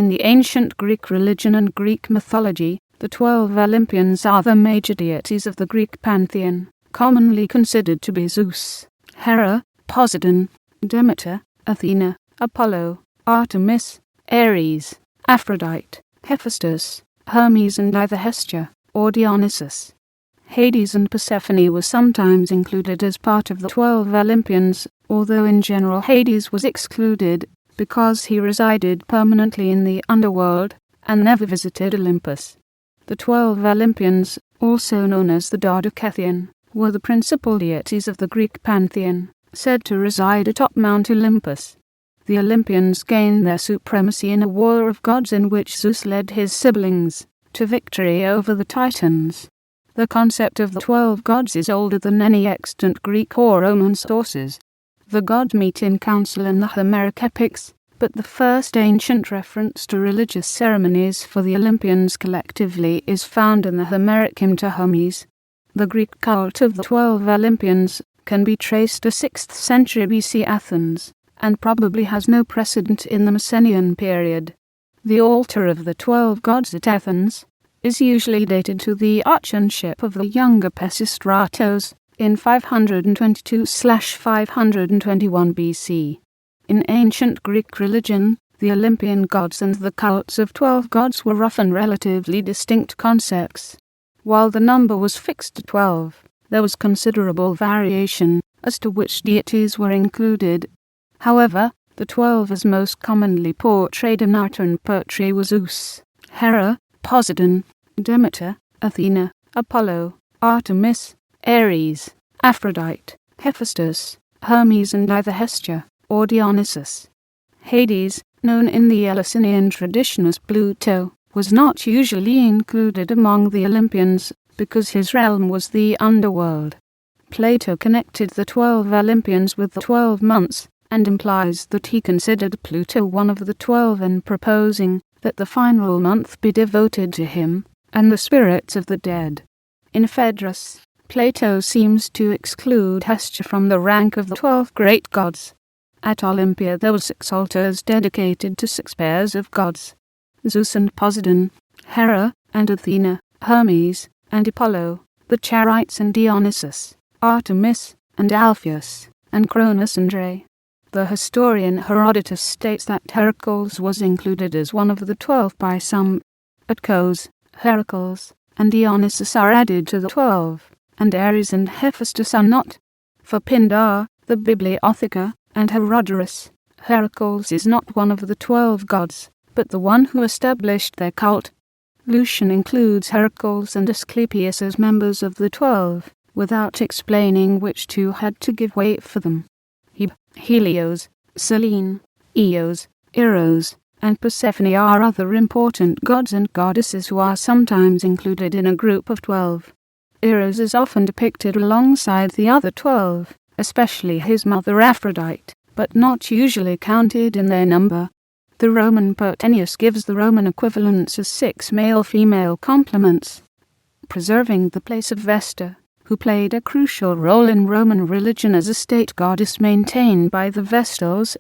In the ancient Greek religion and Greek mythology, the 12 Olympians are the major deities of the Greek pantheon, commonly considered to be Zeus, Hera, Poseidon, Demeter, Athena, Apollo, Artemis, Ares, Aphrodite, Hephaestus, Hermes, and either Hestia or Dionysus. Hades and Persephone were sometimes included as part of the 12 Olympians, although in general Hades was excluded because he resided permanently in the underworld and never visited Olympus. The 12 Olympians, also known as the Dodekatheon, were the principal deities of the Greek pantheon, said to reside atop Mount Olympus. The Olympians gained their supremacy in a war of gods in which Zeus led his siblings to victory over the Titans. The concept of the 12 gods is older than any extant Greek or Roman sources. The gods meet in council in the Homeric epics, but the first ancient reference to religious ceremonies for the Olympians collectively is found in the Homeric Hymn to Hermes. The Greek cult of the 12 Olympians can be traced to 6th century BC Athens, and probably has no precedent in the Mycenaean period. The altar of the 12 gods at Athens is usually dated to the archonship of the younger Pesistratos in 522/521 BC. In ancient Greek religion, the Olympian gods and the cults of 12 gods were often relatively distinct concepts. While the number was fixed to 12, there was considerable variation as to which deities were included. However, the 12 as most commonly portrayed in art and poetry were Zeus, Hera, Poseidon, Demeter, Athena, Apollo, Artemis, Ares, Aphrodite, Hephaestus, Hermes, and either Hestia or Dionysus. Hades, known in the Eleusinian tradition as Pluto, was not usually included among the Olympians because his realm was the underworld. Plato connected the 12 Olympians with the 12 months, and implies that he considered Pluto one of the 12 in proposing that the final month be devoted to him and the spirits of the dead. In Phaedrus, Plato seems to exclude Hestia from the rank of the 12 great gods. At Olympia there were 6 altars dedicated to 6 pairs of gods: Zeus and Poseidon, Hera and Athena, Hermes and Apollo, the Charites and Dionysus, Artemis and Alpheus, and Cronus and Rhea. The historian Herodotus states that Heracles was included as one of the 12 by some. At Kos, Heracles and Dionysus are added to the 12, and Ares and Hephaestus are not. For Pindar, the Bibliotheca, and Herodotus, Heracles is not one of the 12 gods, but the one who established their cult. Lucian includes Heracles and Asclepius as members of the 12, without explaining which two had to give way for them. Helios, Selene, Eos, Eros, and Persephone are other important gods and goddesses who are sometimes included in a group of 12. Eros is often depicted alongside the other 12, especially his mother Aphrodite, but not usually counted in their number. The Roman poet Ennius gives the Roman equivalents as 6 male-female complements, preserving the place of Vesta, who played a crucial role in Roman religion as a state goddess maintained by the Vestals